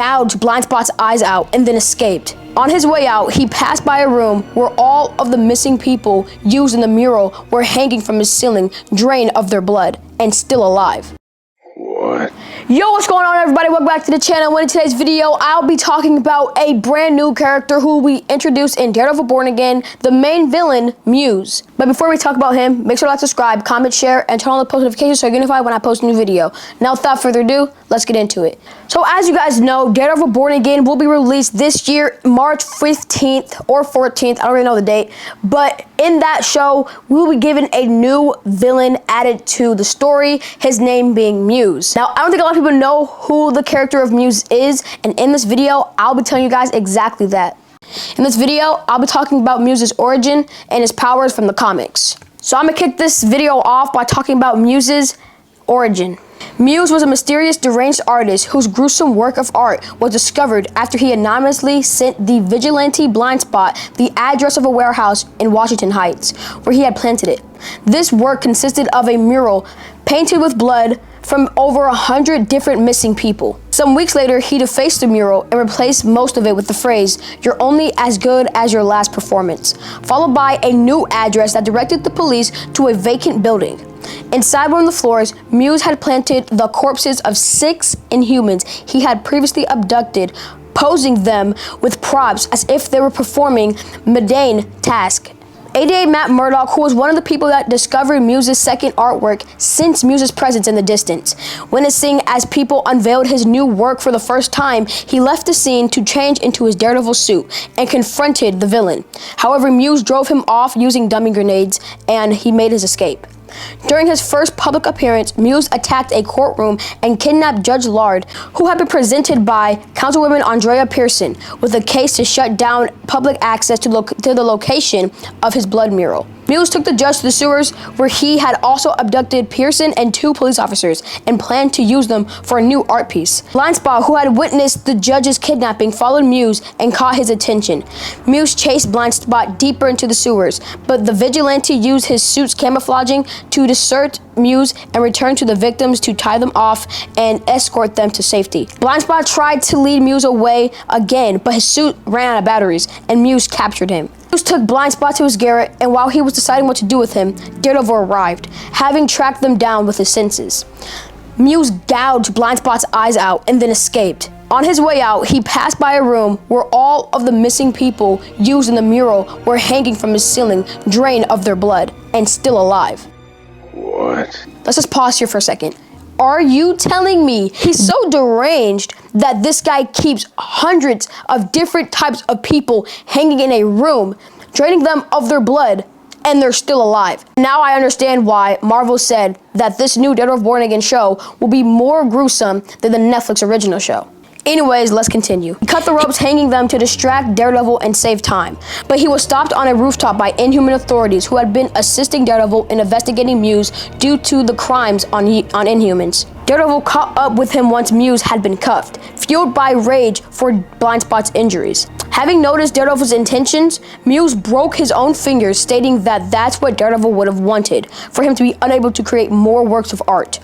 gouged Blindspot's eyes out and then escaped. On his way out, he passed by a room where all of the missing people used in the mural were hanging from his ceiling, drained of their blood, and still alive. What? Yo, what's going on, everybody? Welcome back to the channel. In today's video, I'll be talking about a brand new character who we introduced in Daredevil Born Again, the main villain, Muse. But before we talk about him, make sure to like, subscribe, comment, share, and turn on the post notifications so you're notified when I post a new video. Now, without further ado, let's get into it. So, as you guys know, Daredevil Born Again will be released this year, March 15th or 14th. I don't really know the date. But in that show, we'll be given a new villain added to the story, his name being Muse. Now, I don't think a lot of people know who the character of Muse is, and in this video, I'll be telling you guys exactly that. In this video, I'll be talking about Muse's origin and his powers from the comics. So I'm gonna kick this video off by talking about Muse's origin. Muse was a mysterious, deranged artist whose gruesome work of art was discovered after he anonymously sent the vigilante Blindspot the address of a warehouse in Washington Heights, where he had planted it. This work consisted of a mural painted with blood from over 100 different missing people. Some weeks later, he defaced the mural and replaced most of it with the phrase, "You're only as good as your last performance," followed by a new address that directed the police to a vacant building. Inside one of the floors, Muse had planted the corpses of 6 Inhumans he had previously abducted, posing them with props as if they were performing mundane tasks. ADA Matt Murdock, who was one of the people that discovered Muse's second artwork, sensed Muse's presence in the distance. Witnessing as people unveiled his new work for the first time, he left the scene to change into his Daredevil suit and confronted the villain. However, Muse drove him off using dummy grenades, and he made his escape. During his first public appearance, Muse attacked a courtroom and kidnapped Judge Lard, who had been presented by Councilwoman Andrea Pearson with a case to shut down public access to the location of his blood mural. Muse took the judge to the sewers, where he had also abducted Pearson and 2 police officers and planned to use them for a new art piece. Blindspot, who had witnessed the judge's kidnapping, followed Muse and caught his attention. Muse chased Blindspot deeper into the sewers, but the vigilante used his suit's camouflaging to desert Muse and return to the victims to tie them off and escort them to safety. Blindspot tried to lead Muse away again, but his suit ran out of batteries and Muse captured him. Muse took Blindspot to his garret, and while he was deciding what to do with him, Daredevil arrived, having tracked them down with his senses. Muse gouged Blindspot's eyes out and then escaped. On his way out, he passed by a room where all of the missing people used in the mural were hanging from his ceiling, drained of their blood, and still alive. What? Let's just pause here for a second. Are you telling me he's so deranged that this guy keeps hundreds of different types of people hanging in a room, draining them of their blood, and they're still alive? Now I understand why Marvel said that this new Daredevil Born Again show will be more gruesome than the Netflix original show. Anyways, let's continue. He cut the ropes, hanging them to distract Daredevil and save time. But he was stopped on a rooftop by Inhuman authorities who had been assisting Daredevil in investigating Muse due to the crimes on Inhumans. Daredevil caught up with him once Muse had been cuffed, fueled by rage for Blindspot's injuries. Having noticed Daredevil's intentions, Muse broke his own fingers, stating that that's what Daredevil would have wanted, for him to be unable to create more works of art.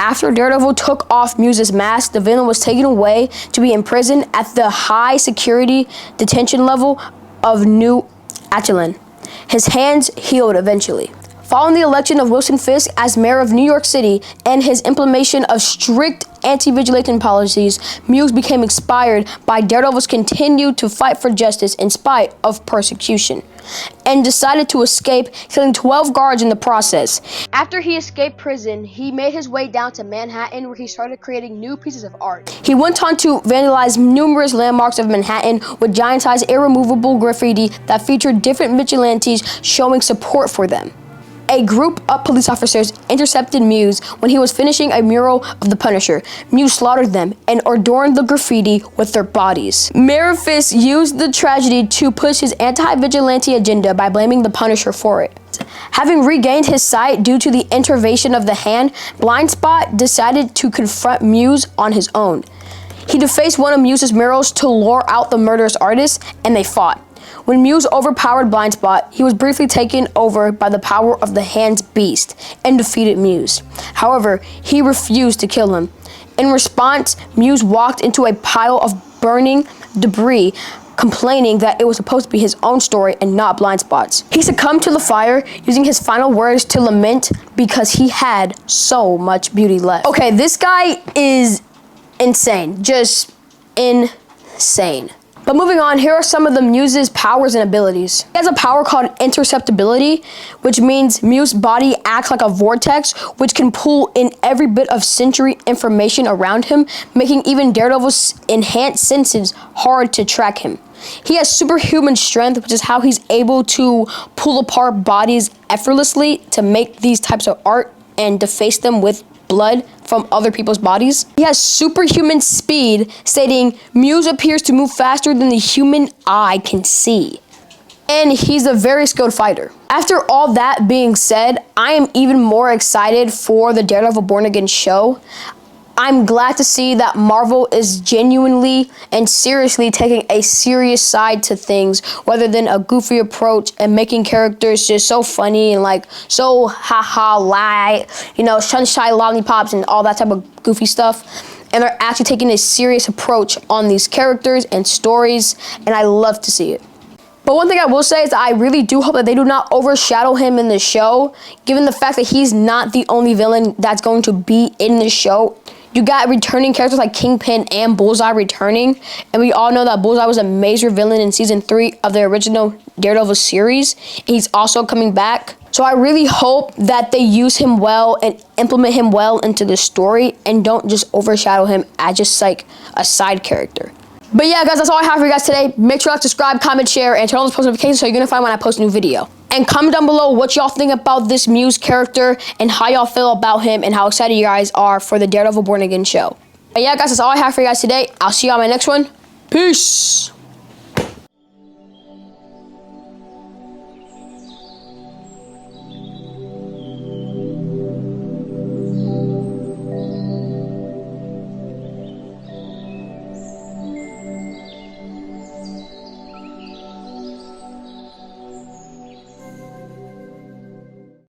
After Daredevil took off Muse's mask, the villain was taken away to be imprisoned at the high security detention level of New Attilan. His hands healed eventually. Following the election of Wilson Fisk as mayor of New York City and his implementation of strict anti-vigilante policies, Muse became inspired by Daredevil's continue to fight for justice in spite of persecution, and decided to escape, killing 12 guards in the process. After he escaped prison, he made his way down to Manhattan, where he started creating new pieces of art. He went on to vandalize numerous landmarks of Manhattan with giant-sized irremovable graffiti that featured different vigilantes showing support for them. A group of police officers intercepted Muse when he was finishing a mural of the Punisher. Muse slaughtered them and adorned the graffiti with their bodies. Mayor Fisk used the tragedy to push his anti-vigilante agenda by blaming the Punisher for it. Having regained his sight due to the intervention of the hand, Blindspot decided to confront Muse on his own. He defaced one of Muse's murals to lure out the murderous artist, and they fought. When Muse overpowered Blindspot, he was briefly taken over by the power of the Hand's beast and defeated Muse. However, he refused to kill him. In response, Muse walked into a pile of burning debris, complaining that it was supposed to be his own story and not blind spots. He succumbed to the fire, using his final words to lament because he had so much beauty left. Okay, this guy is insane. Just insane. But moving on, here are some of the Muse's powers and abilities. He has a power called interceptibility, which means Muse's body acts like a vortex, which can pull in every bit of sensory information around him, making even Daredevil's enhanced senses hard to track him. He has superhuman strength, which is how he's able to pull apart bodies effortlessly to make these types of art and deface them with blood from other people's bodies. He has superhuman speed, stating, Muse appears to move faster than the human eye can see. And he's a very skilled fighter. After all that being said, I am even more excited for the Daredevil Born Again show. I'm glad to see that Marvel is genuinely and seriously taking a serious side to things, rather than a goofy approach and making characters just so funny and like so haha light, you know, sunshine lollipops and all that type of goofy stuff. And they're actually taking a serious approach on these characters and stories, and I love to see it. But one thing I will say is that I really do hope that they do not overshadow him in the show, given the fact that he's not the only villain that's going to be in the show. You got returning characters like Kingpin and Bullseye returning, and we all know that Bullseye was a major villain in season 3 of the original Daredevil series. He's also coming back. So I really hope that they use him well and implement him well into the story and don't just overshadow him as just like a side character. But yeah, guys, that's all I have for you guys today. Make sure to like, subscribe, comment, share, and turn on those post notifications so you're gonna find when I post a new video. And comment down below what y'all think about this Muse character and how y'all feel about him and how excited you guys are for the Daredevil Born Again show. But yeah, guys, that's all I have for you guys today. I'll see you on my next one. Peace.